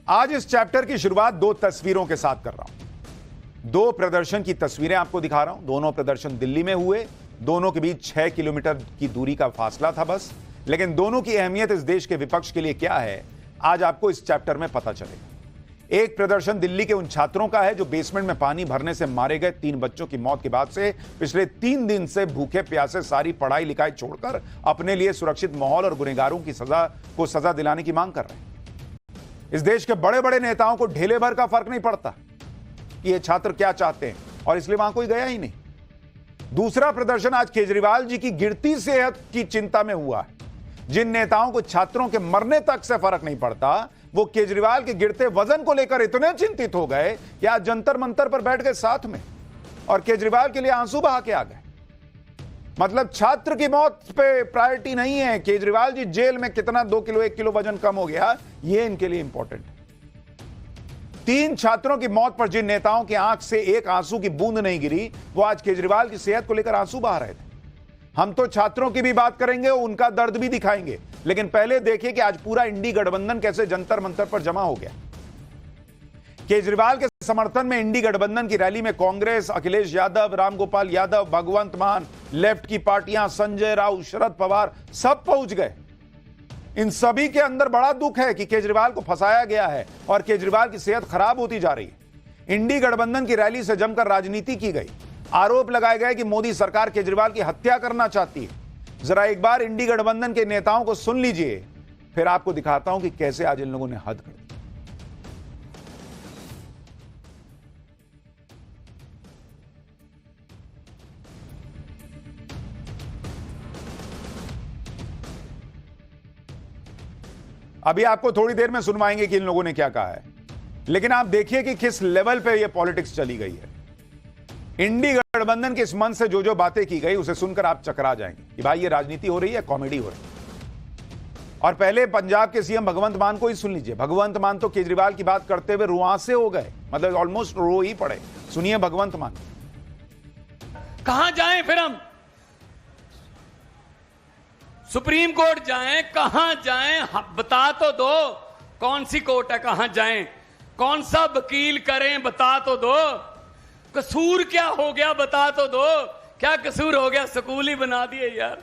आज इस चैप्टर की शुरुआत दो तस्वीरों के साथ कर रहा हूं। दो प्रदर्शन की तस्वीरें आपको दिखा रहा हूं। दोनों प्रदर्शन दिल्ली में हुए। दोनों के बीच 6 किलोमीटर की दूरी का फासला था बस। लेकिन दोनों की अहमियत इस देश के विपक्ष के लिए क्या है, आज आपको इस चैप्टर में पता चलेगा। एक प्रदर्शन दिल्ली के उन छात्रों का है जो बेसमेंट में पानी भरने से मारे गए 3 बच्चों की मौत के बाद से पिछले 3 दिन से भूखे प्यासे सारी पढ़ाई लिखाई छोड़कर अपने लिए सुरक्षित माहौल और गुनहगारों की सजा दिलाने की मांग कर रहे हैं। इस देश के बड़े बड़े नेताओं को ढेले भर का फर्क नहीं पड़ता कि ये छात्र क्या चाहते हैं, और इसलिए वहां कोई गया ही नहीं। दूसरा प्रदर्शन आज केजरीवाल जी की गिरती सेहत की चिंता में हुआ है। जिन नेताओं को छात्रों के मरने तक से फर्क नहीं पड़ता, वो केजरीवाल के गिरते वजन को लेकर इतने चिंतित हो गए कि आज जंतर मंतर पर बैठ गए साथ में और केजरीवाल के लिए आंसू बहा के आ गए। मतलब छात्र की मौत पे प्रायोरिटी नहीं है, केजरीवाल जी जेल में कितना 2 किलो 1 किलो वजन कम हो गया, ये इनके लिए इंपॉर्टेंट है। 3 छात्रों की मौत पर जिन नेताओं की आंख से एक आंसू की बूंद नहीं गिरी, वो आज केजरीवाल की सेहत को लेकर आंसू बहा रहे थे। हम तो छात्रों की भी बात करेंगे, उनका दर्द भी दिखाएंगे, लेकिन पहले देखिए कि आज पूरा इंडी गठबंधन कैसे जंतर मंतर पर जमा हो गया। केजरीवाल के समर्थन में इंडी गठबंधन की रैली में कांग्रेस, अखिलेश यादव, रामगोपाल यादव, भगवंत मान, लेफ्ट की पार्टियां, संजय राउत, शरद पवार सब पहुंच गए। इन सभी के अंदर बड़ा दुख है कि केजरीवाल को फंसाया गया है और केजरीवाल की सेहत खराब होती जा रही है। इंडी गठबंधन की रैली से जमकर राजनीति की गई। आरोप लगाए गए कि मोदी सरकार केजरीवाल की हत्या करना चाहती है। जरा एक बार इंडी गठबंधन के नेताओं को सुन लीजिए, फिर आपको दिखाता हूं कि कैसे आज इन लोगों ने हद कर दी। अभी आपको थोड़ी देर में सुनवाएंगे कि इन लोगों ने क्या कहा है, लेकिन आप देखिए कि किस लेवल पे ये पॉलिटिक्स चली गई है। इंडी गठबंधन के इस मंच से जो बातें की गई उसे सुनकर आप चकरा जाएंगे कि भाई ये राजनीति हो रही है, कॉमेडी हो रही है। और पहले पंजाब के सीएम भगवंत मान को ही सुन लीजिए। भगवंत मान तो केजरीवाल की बात करते हुए रुआंसे हो गए, मतलब ऑलमोस्ट रो ही पड़े। सुनिए भगवंत मान। कहां जाएं फिर हम? सुप्रीम कोर्ट जाएं, कहां जाएं? बता तो दो कौन सी कोर्ट है, कहां जाएं, कौन सा वकील करें, बता तो दो। कसूर क्या हो गया बता तो दो। क्या कसूर हो गया? स्कूल ही बना दिए यार।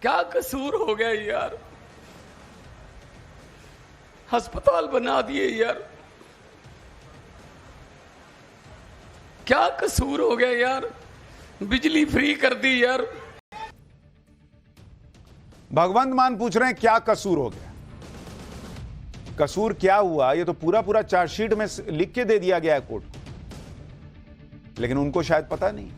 क्या कसूर हो गया यार? अस्पताल बना दिए यार। क्या कसूर हो गया यार? बिजली फ्री कर दी यार। भगवंत मान पूछ रहे हैं क्या कसूर हो गया। कसूर क्या हुआ ये तो पूरा चार्जशीट में लिख के दे दिया गया है कोर्ट को, लेकिन उनको शायद पता नहीं।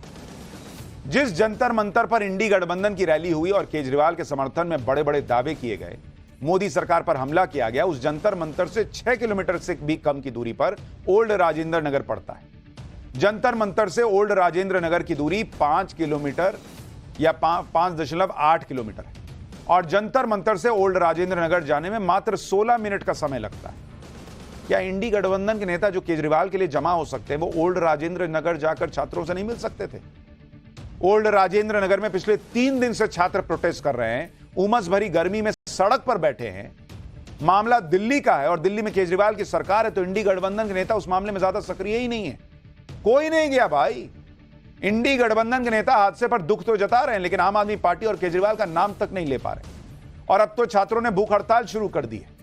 जिस जंतर मंतर पर इंडी गठबंधन की रैली हुई और केजरीवाल के समर्थन में बड़े बड़े दावे किए गए, मोदी सरकार पर हमला किया गया, उस जंतर मंतर से 6 किलोमीटर से भी कम की दूरी पर ओल्ड राजेंद्र नगर पड़ता है। जंतर मंतर से ओल्ड राजेंद्र नगर की दूरी 5 किलोमीटर या 5.8 किलोमीटर है, और जंतर मंतर से ओल्ड राजेंद्र नगर जाने में मात्र 16 मिनट का समय लगता है। क्या इंडी गठबंधन के नेता जो केजरीवाल के लिए जमा हो सकते हैं, वो ओल्ड राजेंद्र नगर जाकर छात्रों से नहीं मिल सकते थे? ओल्ड राजेंद्र नगर में पिछले 3 दिन से छात्र प्रोटेस्ट कर रहे हैं, उमस भरी गर्मी में सड़क पर बैठे हैं। मामला दिल्ली का है और दिल्ली में केजरीवाल की सरकार है, तो इंडी गठबंधन के नेता उस मामले में ज्यादा सक्रिय ही नहीं है। कोई नहीं गया भाई। इंडी गठबंधन के नेता हादसे पर दुख तो जता रहे हैं, लेकिन आम आदमी पार्टी और केजरीवाल का नाम तक नहीं ले पा रहे। और अब तो छात्रों ने भूख हड़ताल शुरू कर दी है।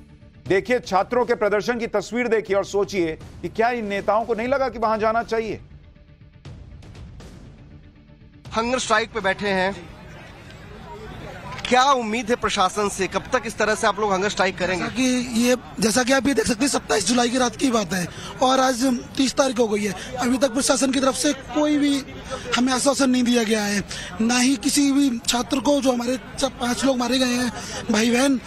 देखिए छात्रों के प्रदर्शन की तस्वीर देखिए और सोचिए कि क्या इन नेताओं को नहीं लगा कि वहां जाना चाहिए। हंगर स्ट्राइक पे बैठे हैं, क्या उम्मीद है प्रशासन से? कब तक इस तरह से आप लोग हंगर स्ट्राइक करेंगे? जैसा कि आप ये देख सकते हैं, 27 जुलाई की रात की बात है और आज 30 तारीख हो गई है। अभी तक प्रशासन की तरफ से कोई भी हमें आश्वासन नहीं दिया गया है, ना ही किसी भी छात्र को, जो हमारे 5 लोग मारे गए हैं भाई बहन,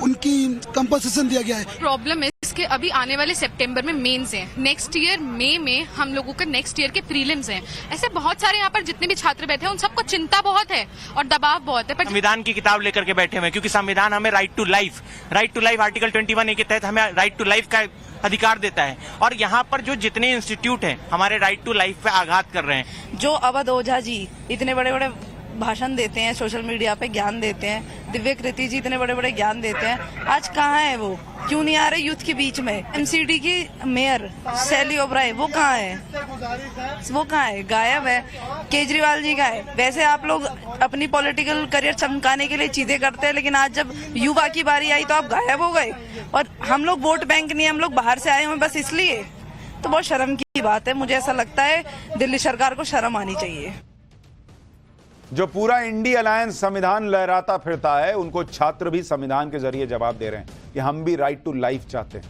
उनकी कंपनसेशन दिया गया है। प्रॉब्लम इसके अभी आने वाले सितंबर में मेंस हैं, नेक्स्ट ईयर मई में हम लोगों का नेक्स्ट ईयर के प्रीलिम्स हैं। ऐसे बहुत सारे यहाँ पर जितने भी छात्र बैठे हैं उन सबको चिंता बहुत है और दबाव बहुत है। पर संविधान की किताब लेकर के बैठे हुए, क्योंकि संविधान हमें right to life article 21A के तहत हमें राइट टू लाइफ का अधिकार देता है। और यहाँ पर जो जितने इंस्टीट्यूट हैं हमारे राइट टू लाइफ पे आघात कर रहे हैं। जो अवध ओझा जी इतने बड़े बड़े भाषण देते हैं, सोशल मीडिया पे ज्ञान देते हैं, दिव्य कृति जी इतने बड़े बड़े ज्ञान देते हैं, आज कहाँ है वो? क्यों नहीं आ रहे यूथ के बीच में? एमसीडी की मेयर शैली ओबराय वो कहाँ है? वो कहाँ है? गायब है। केजरीवाल जी का है। वैसे आप लोग अपनी पॉलिटिकल करियर चमकाने के लिए चीजें करते हैं, लेकिन आज जब युवा की बारी आई तो आप गायब हो गए। और हम लोग वोट बैंक नहीं, हम लोग बाहर से आए हुए बस इसलिए, तो बहुत शर्म की बात है। मुझे ऐसा लगता है दिल्ली सरकार को शर्म आनी चाहिए। जो पूरा इंडी अलायंस संविधान लहराता फिरता है, उनको छात्र भी संविधान के जरिए जवाब दे रहे हैं कि हम भी राइट टू लाइफ चाहते हैं।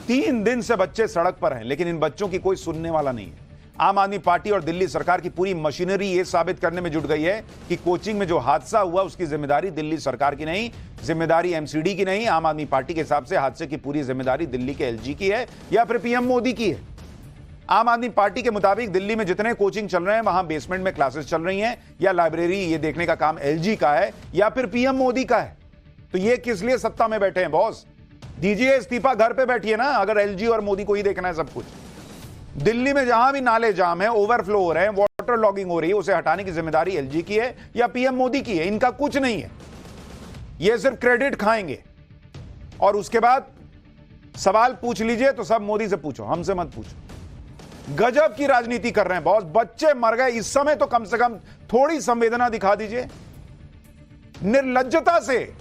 3 दिन से बच्चे सड़क पर हैं, लेकिन इन बच्चों की कोई सुनने वाला नहीं है। आम आदमी पार्टी और दिल्ली सरकार की पूरी मशीनरी यह साबित करने में जुट गई है कि कोचिंग में जो हादसा हुआ उसकी जिम्मेदारी दिल्ली सरकार की नहीं, जिम्मेदारी एमसीडी की नहीं। आम आदमी पार्टी के हिसाब से हादसे की पूरी जिम्मेदारी दिल्ली के एलजी की है या फिर पीएम मोदी की है। आम आदमी पार्टी के मुताबिक दिल्ली में जितने कोचिंग चल रहे हैं वहां बेसमेंट में क्लासेस चल रही हैं या लाइब्रेरी, ये देखने का काम एलजी का है या फिर पीएम मोदी का है। तो ये किस लिए सत्ता में बैठे हैं बॉस? दीजिए इस्तीफा, घर पे बैठिए ना, अगर एलजी और मोदी को ही देखना है सब कुछ। दिल्ली में जहां भी नाले जाम है, ओवरफ्लो हो रहे हैं, वाटर लॉगिंग हो रही है, उसे हटाने की जिम्मेदारी एलजी की है या पीएम मोदी की है। इनका कुछ नहीं है, ये सिर्फ क्रेडिट खाएंगे। और उसके बाद सवाल पूछ लीजिए तो सब मोदी से पूछो, हमसे मत पूछो। गजब की राजनीति कर रहे हैं बॉस। बच्चे मर गए, इस समय तो कम से कम थोड़ी संवेदना दिखा दीजिए। निर्लज्जता से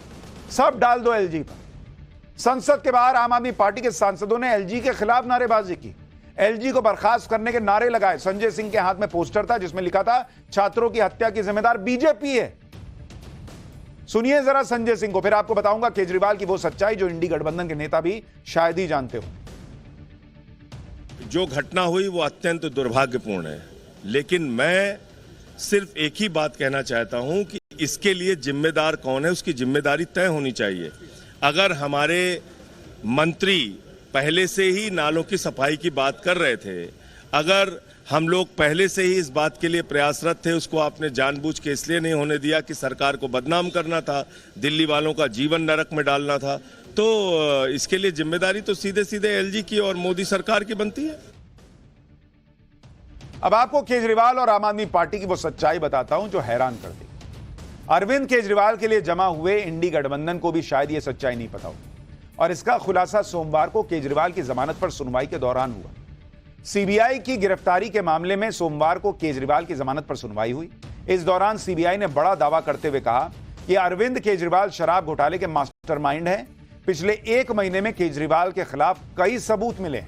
सब डाल दो एलजी पर। संसद के बाहर आम आदमी पार्टी के सांसदों ने एलजी के खिलाफ नारेबाजी की, एलजी को बर्खास्त करने के नारे लगाए। संजय सिंह के हाथ में पोस्टर था जिसमें लिखा था छात्रों की हत्या की जिम्मेदार बीजेपी है। सुनिए जरा संजय सिंह को, फिर आपको बताऊंगा केजरीवाल की वो सच्चाई जो इंडी गठबंधन के नेता भी शायद ही जानते हो। जो घटना हुई वो अत्यंत दुर्भाग्यपूर्ण है, लेकिन मैं सिर्फ एक ही बात कहना चाहता हूं कि इसके लिए जिम्मेदार कौन है, उसकी जिम्मेदारी तय होनी चाहिए। अगर हमारे मंत्री पहले से ही नालों की सफाई की बात कर रहे थे, अगर हम लोग पहले से ही इस बात के लिए प्रयासरत थे, उसको आपने जानबूझ के इसलिए नहीं होने दिया कि सरकार को बदनाम करना था, दिल्ली वालों का जीवन नरक में डालना था, तो इसके लिए जिम्मेदारी तो सीधे सीधे एलजी की और मोदी सरकार की बनती है। अब आपको केजरीवाल और आम आदमी पार्टी की वो सच्चाई बताता हूं जो हैरान कर दी। अरविंद केजरीवाल के लिए जमा हुए इंडी गठबंधन को भी शायद ये सच्चाई नहीं पता हो, और इसका खुलासा सोमवार को केजरीवाल की जमानत पर सुनवाई के दौरान हुआ। सीबीआई की गिरफ्तारी के मामले में सोमवार को केजरीवाल की जमानत पर सुनवाई हुई। इस दौरान सीबीआई ने बड़ा दावा करते हुए कहा कि अरविंद केजरीवाल शराब घोटाले के मास्टरमाइंड हैं। पिछले 1 महीने में केजरीवाल के खिलाफ कई सबूत मिले।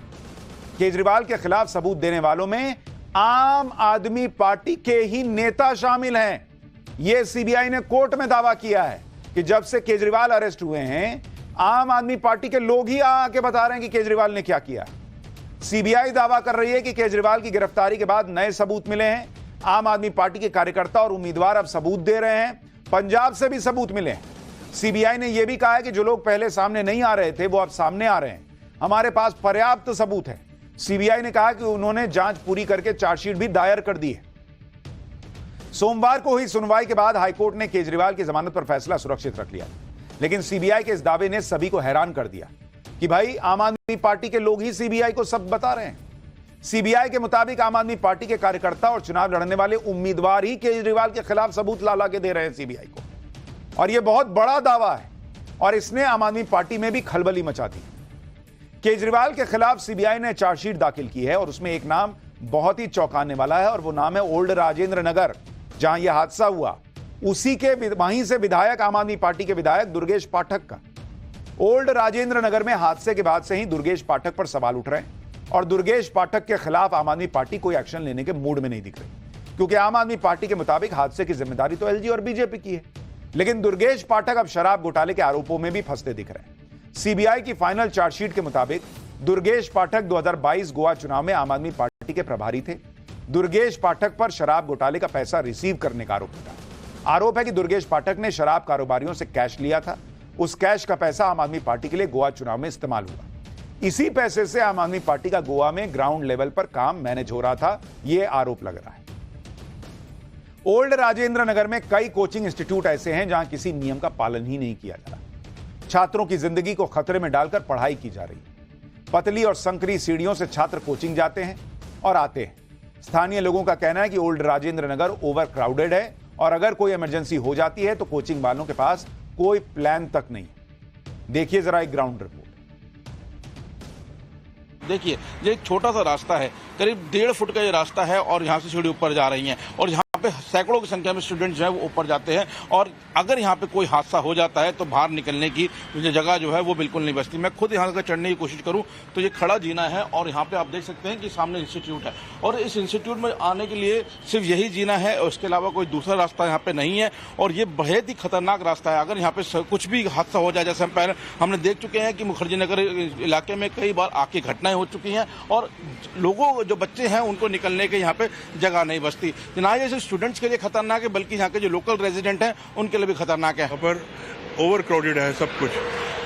केजरीवाल के खिलाफ सबूत देने वालों में आम आदमी पार्टी के ही नेता शामिल हैं। यह सीबीआई ने कोर्ट में दावा किया है कि जब से केजरीवाल अरेस्ट हुए हैं, आम आदमी पार्टी के लोग ही आके बता रहे हैं कि केजरीवाल ने क्या किया। सीबीआई दावा कर रही है कि केजरीवाल की गिरफ्तारी के बाद नए सबूत मिले हैं। आम आदमी पार्टी के कार्यकर्ता और उम्मीदवार अब सबूत दे रहे हैं। पंजाब से भी सबूत मिले हैं। सीबीआई ने यह भी कहा है कि जो लोग पहले सामने नहीं आ रहे थे वो अब सामने आ रहे हैं। हमारे पास पर्याप्त सबूत है। सीबीआई ने कहा कि उन्होंने जांच पूरी करके चार्जशीट भी दायर कर दी है। सोमवार को हुई सुनवाई के बाद हाईकोर्ट ने केजरीवाल की जमानत पर फैसला सुरक्षित रख लिया, लेकिन सीबीआई के इस दावे ने सभी को हैरान कर दिया कि भाई आम आदमी पार्टी के लोग ही सीबीआई को सब बता रहे हैं। सीबीआई के मुताबिक आम आदमी पार्टी के कार्यकर्ता और चुनाव लड़ने वाले उम्मीदवार ही केजरीवाल के खिलाफ सबूत ला के दे रहे हैं सीबीआई को, और यह बहुत बड़ा दावा है और इसने आम आदमी पार्टी में भी खलबली मचा दी। केजरीवाल के खिलाफ सीबीआई ने चार्जशीट दाखिल की है और उसमें एक नाम बहुत ही चौंकाने वाला है और वो नाम है ओल्ड राजेंद्र नगर, जहां यह हादसा हुआ। उसी के वहीं से विधायक, आम आदमी पार्टी के विधायक दुर्गेश पाठक का। ओल्ड राजेंद्र नगर में हादसे के बाद से ही दुर्गेश पाठक पर सवाल उठ रहे हैं और दुर्गेश पाठक के खिलाफ आम आदमी पार्टी कोई एक्शन लेने के मूड में नहीं दिख रही, क्योंकि आम आदमी पार्टी के मुताबिक हादसे की जिम्मेदारी तो एलजी और बीजेपी की है। लेकिन दुर्गेश पाठक अब शराब घोटाले के आरोपों में भी फंसते दिख रहे हैं। सीबीआई की फाइनल चार्जशीट के मुताबिक दुर्गेश पाठक 2022 गोवा चुनाव में आम आदमी पार्टी के प्रभारी थे। दुर्गेश पाठक पर शराब घोटाले का पैसा रिसीव करने का आरोप लगा। आरोप है कि दुर्गेश पाठक ने शराब कारोबारियों से कैश लिया था। उस कैश का पैसा आम आदमी पार्टी के लिए गोवा चुनाव में इस्तेमाल हुआ। इसी पैसे से आम आदमी पार्टी का गोवा में ग्राउंड लेवल पर काम मैनेज हो रहा था, यह आरोप लग रहा है। ओल्ड राजेंद्र नगर में कई कोचिंग इंस्टीट्यूट ऐसे हैं जहां किसी नियम का पालन ही नहीं किया जा रहा। छात्रों की जिंदगी को खतरे में डालकर पढ़ाई की जा रही है। पतली और संकरी सीढ़ियों से छात्र कोचिंग जाते हैं और आते हैं। स्थानीय लोगों का कहना है कि old Rajendra Nagar over crowded है और अगर कोई इमरजेंसी हो जाती है तो कोचिंग वालों के पास कोई प्लान तक नहीं। देखिए जरा एक ग्राउंड रिपोर्ट। देखिए ये एक छोटा सा रास्ता है, करीब 1.5 फुट का ये रास्ता है और यहाँ से सीढ़ी ऊपर जा रही हैं और यहाँ पे सैकड़ों की संख्या में स्टूडेंट जो है वो ऊपर जाते हैं और अगर यहाँ पे कोई हादसा हो जाता है तो बाहर निकलने की जगह जो है वो बिल्कुल नहीं बचती। मैं खुद यहाँ अगर चढ़ने की कोशिश करूँ तो ये खड़ा जीना है और यहाँ पे आप देख सकते हैं कि सामने इंस्टीट्यूट है और इस इंस्टीट्यूट में आने के लिए सिर्फ यही जीना है और उसके अलावा कोई दूसरा रास्ता यहाँ पे नहीं है और ये बहुत ही खतरनाक रास्ता है। अगर यहाँ पे कुछ भी हादसा हो जाए, जैसे हम पहले हमने देख चुके हैं कि मुखर्जी नगर इलाके में कई बार आग की घटनाएं हो चुकी हैं और लोगों जो बच्चे हैं उनको निकलने के यहाँ पे जगह नहीं बचती। ना ही सिर्फ स्टूडेंट्स के लिए खतरनाक है बल्कि यहाँ के जो लोकल रेजिडेंट हैं उनके लिए भी खतरनाक है। यहाँ पर ओवर क्राउडेड है सब कुछ,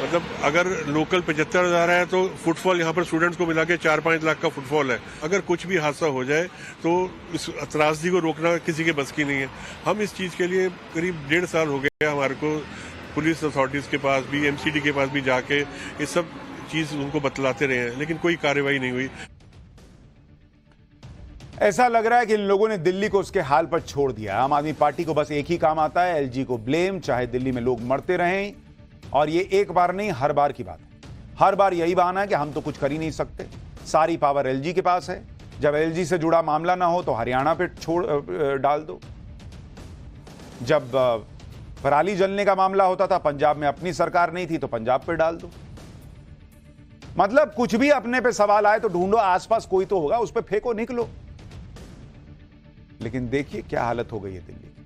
मतलब अगर लोकल 75,000 है तो फुटफॉल यहाँ पर स्टूडेंट्स को मिला के 4-5 लाख का फुटफॉल है। अगर कुछ भी हादसा हो जाए तो इस त्रासदी को रोकना किसी के बस की नहीं है। हम इस चीज़ के लिए करीब 1.5 साल हो गया हमारे को पुलिस अथॉरिटीज़ के पास भी, एमसीडी के पास भी जाके ये सब चीज़ उनको बतलाते रहे हैं, लेकिन कोई कार्रवाई नहीं हुई। ऐसा लग रहा है कि इन लोगों ने दिल्ली को उसके हाल पर छोड़ दिया। आम आदमी पार्टी को बस एक ही काम आता है, एलजी को ब्लेम, चाहे दिल्ली में लोग मरते रहें। और ये एक बार नहीं, हर बार की बात है। हर बार यही बहाना है कि हम तो कुछ कर ही नहीं सकते, सारी पावर एलजी के पास है। जब एलजी से जुड़ा मामला ना हो तो हरियाणा पे डाल दो। जब पराली जलने का मामला होता था, पंजाब में अपनी सरकार नहीं थी तो पंजाब पे डाल दो। मतलब कुछ भी अपने पे सवाल आए तो ढूंढो, आसपास कोई तो होगा, उस पे फेंको, निकलो। लेकिन देखिए क्या हालत हो गई है दिल्ली की।